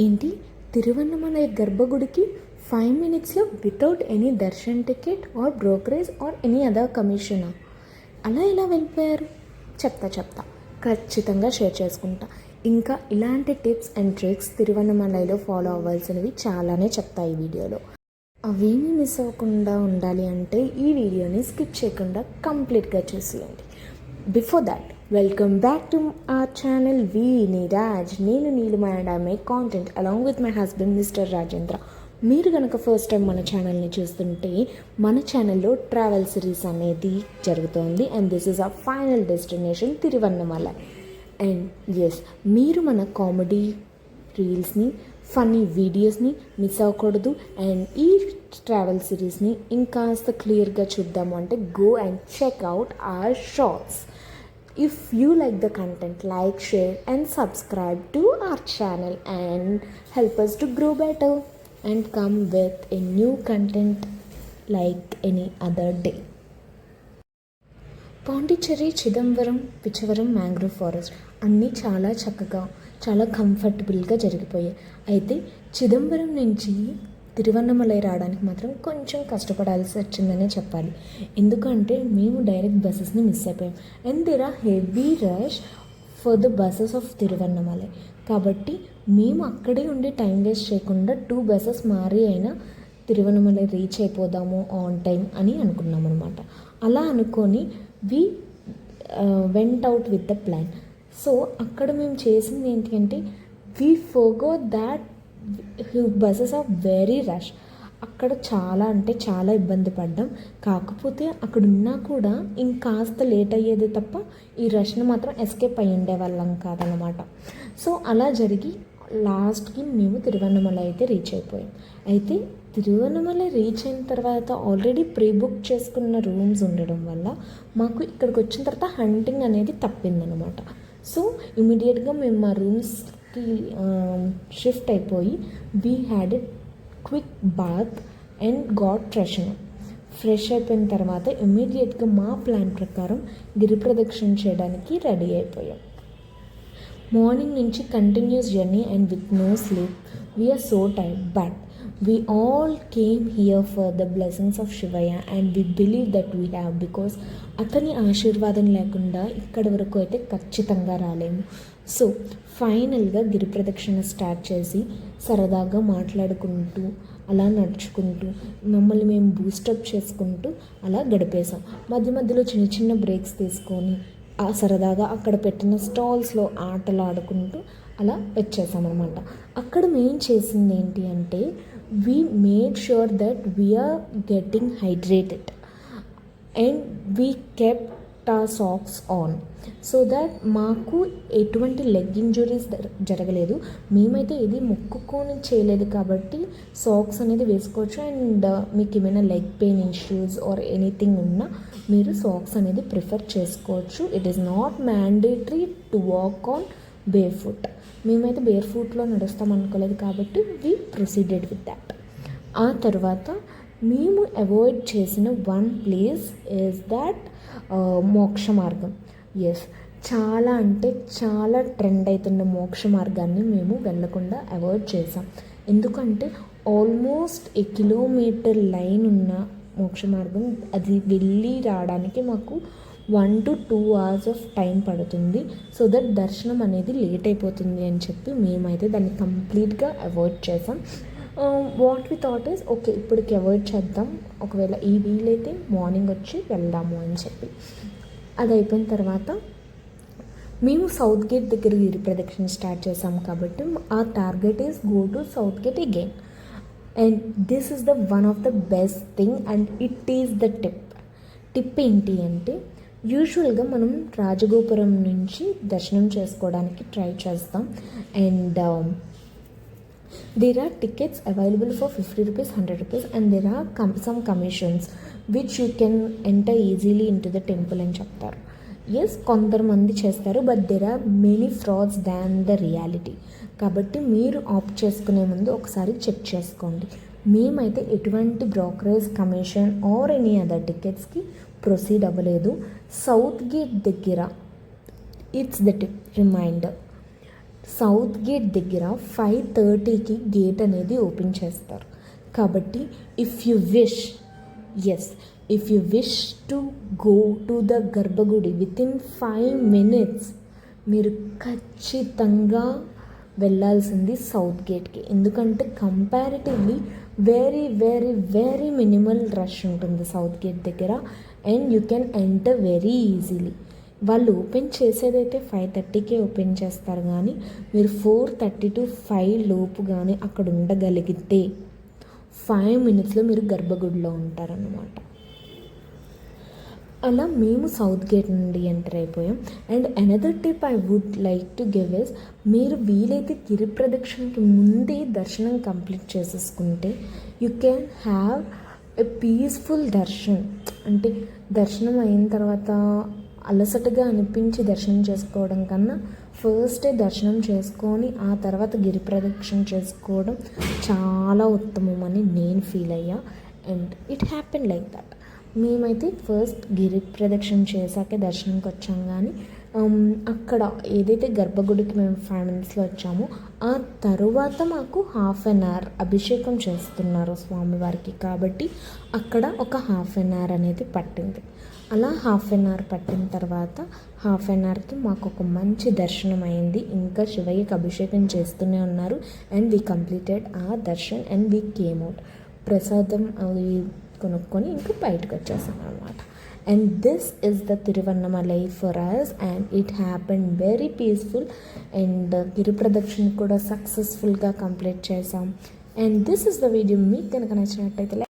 ఏంటి, తిరువన్నమలై గర్భగుడికి 5 minutesలో without any darshan ticket or brokerage or any other కమిషనా? అలా ఎలా వెళ్ళిపోయారు? చెప్తా ఖచ్చితంగా షేర్ చేసుకుంటా. ఇంకా ఇలాంటి టిప్స్ అండ్ ట్రిక్స్ తిరువన్నమలైలో ఫాలో అవ్వాల్సినవి చాలానే చెప్తా ఈ వీడియోలో. అవేమీ మిస్ అవ్వకుండా ఉండాలి అంటే ఈ వీడియోని స్కిప్ చేయకుండా కంప్లీట్గా చూసేయండి. Before that, welcome back to our channel we Neeraj. నేను Neelima and I make content along with my husband mister Rajendra. మీరు కనుక ఫస్ట్ టైం మన ఛానల్ని చూస్తుంటే మన ఛానల్లో ట్రావెల్ సిరీస్ అనేది జరుగుతోంది and this is our final destination Tiruvannamalai. And yes, మీరు మన కామెడీ రీల్స్ని, ఫన్నీ వీడియోస్ని మిస్ అవ్వకూడదు. అండ్ ఈ ట్రావెల్ సిరీస్ని ఇంకాస్త క్లియర్గా చూద్దాము అంటే go and check out our shorts. If you like the content, like, share and subscribe to our channel and help us to grow better and come with a new content like any other day. Pondicherry, Chidambaram, Pichavaram mangrove forest అన్నీ చాలా చక్కగా, చాలా కంఫర్టబుల్గా జరిగిపోయాయి. అయితే చిదంబరం నుంచి తిరువన్నమలై రావడానికి మాత్రం కొంచెం కష్టపడాల్సి వచ్చిందనే చెప్పాలి. ఎందుకంటే మేము డైరెక్ట్ బస్సెస్ని మిస్ అయిపోయాం and there are heavy rush for the buses of Tiruvannamalai. కాబట్టి మేము అక్కడే ఉండి టైం వేస్ట్ చేయకుండా 2 buses మారి అయినా తిరువన్నమలై రీచ్ అయిపోదాము ఆన్ టైం అని అనుకున్నాం అనమాట. అలా అనుకొని we went out with the plan. So అక్కడ మేము చేసింది ఏంటి అంటే we forgot that buses are very rush. అక్కడ చాలా అంటే చాలా ఇబ్బంది పడ్డాం. కాకపోతే అక్కడ ఉన్నా కూడా ఇంకాస్త లేట్ అయ్యేది తప్ప ఈ రష్ని మాత్రం ఎస్కేప్ అయ్యి ఉండేవాళ్ళం కాదనమాట. సో అలా జరిగి లాస్ట్కి మేము తిరువన్నమలై అయితే రీచ్ అయిపోయాం. అయితే తిరువన్నమలై రీచ్ అయిన తర్వాత ఆల్రెడీ ప్రీ బుక్ చేసుకున్న రూమ్స్ ఉండడం వల్ల మాకు ఇక్కడికి వచ్చిన తర్వాత హంటింగ్ అనేది తప్పిందనమాట. సో ఇమీడియట్గా మేము మా రూమ్స్కి షిఫ్ట్ అయిపోయి we had a quick bath and got fresh అయిపోయిన తర్వాత ఇమీడియట్గా మా ప్లాన్ ప్రకారం గిరి ప్రదక్షిణ చేయడానికి రెడీ అయిపోయాం. మార్నింగ్ నుంచి continuous journey and with no sleep. We're so tired but we all came here for the blessings of Shivaya and we believe that we have, because అతని ఆశీర్వాదం లేకుండా ఇక్కడ వరకు అయితే ఖచ్చితంగా రాలేము. సో ఫైనల్గా గిరి ప్రదక్షిణ స్టార్ట్ చేసి సరదాగా మాట్లాడుకుంటూ అలా నడుచుకుంటూ మమ్మల్ని మేము బూస్టప్ చేసుకుంటూ అలా గడిపేసాం. మధ్య మధ్యలో చిన్న చిన్న బ్రేక్స్ తీసుకొని ఆ సరదాగా అక్కడ పెట్టిన స్టాల్స్లో ఆటలు ఆడుకుంటూ అలా వచ్చేసామన్నమాట. అక్కడ మేము చేసింది ఏంటి అంటే we made sure that we are getting hydrated and we kept our socks on so that మాకు ఎటువంటి లెగ్ ఇంజురీస్ జరగలేదు. మేమైతే ఇది మొక్కుకొని చేయలేదు కాబట్టి సాక్స్ అనేది వేసుకోవచ్చు. అండ్ మీకు ఏమైనా leg pain issues or anything ఉన్నా మీరు సాక్స్ అనేది ప్రిఫర్ చేసుకోవచ్చు. It is not mandatory to walk on bear foot. మేమైతే బేర్ ఫుట్లో నడుస్తాం అనుకోలేదు కాబట్టి వీ ప్రొసీడెడ్ విత్ దాట్. ఆ తర్వాత మేము అవాయిడ్ చేసిన వన్ ప్లేస్ ఈజ్ దాట్ మోక్ష మార్గం. ఎస్, చాలా అంటే చాలా ట్రెండ్ అవుతున్న మోక్ష మార్గాన్ని మేము వెళ్ళకుండా అవాయిడ్ చేసాం. ఎందుకంటే ఆల్మోస్ట్ 1 kilometer లైన్ ఉన్న మోక్ష మార్గం, అది వెళ్ళి రావడానికి మాకు 1 to 2 hours ఆఫ్ టైం పడుతుంది. సో దట్ దర్శనం అనేది లేట్ అయిపోతుంది అని చెప్పి మేమైతే దాన్ని కంప్లీట్గా అవాయిడ్ చేసాం. What we thought is okay, ఇప్పటికి అవాయిడ్ చేద్దాం, ఒకవేళ ఈ వీలైతే మార్నింగ్ వచ్చి వెళ్దాము అని చెప్పి. అది అయిపోయిన తర్వాత మేము సౌత్ గేట్ దగ్గర గిరి ప్రదక్షిణ స్టార్ట్ చేసాము కాబట్టి ఆ target is go to south gate again. And this is the one of the best thing and it is the tip ఏంటి అంటే యూజువల్గా మనం రాజగోపురం నుంచి దర్శనం చేసుకోవడానికి ట్రై చేస్తాం. And there are tickets available for 50 rupees, 100 rupees and there are some commissions which you can enter easily into the temple అని చెప్తారు. ఎస్, కొంతమంది చేస్తారు but there are many frauds than the reality. కాబట్టి మీరు opt చేసుకునే ముందు ఒకసారి check చేసుకోండి. మేమైతే ఎటువంటి brokerage commission or any other టికెట్స్కి ప్రొసీడ్ అవ్వలేదు. సౌత్ గేట్ దగ్గర it's the tip reminder, south gate దగ్గర 5:30కి గేట్ అనేది ఓపెన్ చేస్తారు. కాబట్టి if you wish to go to the గర్భగుడి వితిన్ 5 minutes మీరు ఖచ్చితంగా వెళ్ళాల్సింది సౌత్ గేట్కి. ఎందుకంటే comparatively very very very minimal rush ఉంటుంది సౌత్ గేట్ దగ్గర and you can enter very easily. వాళ్ళు ఓపెన్ చేసేదైతే 5:30కే ఓపెన్ చేస్తారు, కానీ మీరు 4:30 to 5 లోపు కానీ అక్కడ ఉండగలిగితే 5 minutesలో మీరు గర్భగుడిలో ఉంటారన్నమాట. అలా మేము సౌత్ గేట్ నుండి ఎంటర్ అయిపోయాం. And another tip I would like to give us, మీరు వీలైతే గిరి ప్రదక్షిణకి ముందే దర్శనం కంప్లీట్ చేసేసుకుంటే you can have a peaceful దర్శనం. అంటే దర్శనం అయిన తర్వాత అలసటగా అనిపించి దర్శనం చేసుకోవడం కన్నా ఫస్ట్ దర్శనం చేసుకొని ఆ తర్వాత గిరి ప్రదక్షిణ చేసుకోవడం చాలా ఉత్తమం అని నేను ఫీల్ అయ్యా. And it happen like that. మేమైతే ఫస్ట్ గిరి ప్రదక్షిణ చేశాకే దర్శనంకి వచ్చాం, కానీ అక్కడ ఏదైతే గర్భగుడికి మేము 5 minutesలో వచ్చామో ఆ తరువాత మాకు 1/2 hour అభిషేకం చేస్తున్నారు స్వామివారికి. కాబట్టి అక్కడ ఒక 1/2 hour అనేది పట్టింది. అలా 1/2 hour పట్టిన తర్వాత 1/2 hourకి మాకు ఒక మంచి దర్శనం అయింది. ఇంకా శివయ్యకి అభిషేకం చేస్తూనే ఉన్నారు. అండ్ వీ కంప్లీటెడ్ ఆ darshan and we came out. ప్రసాదం అవి కొనుక్కొని ఇంకా బయటకు వచ్చేసాం అనమాట. And this is the Tiruvannamalai for us and it happen very peaceful. And గిరి ప్రదక్షిణ కూడా సక్సెస్ఫుల్గా కంప్లీట్ చేసాం. And this is the video. మీకు కనుక నచ్చినట్టయితే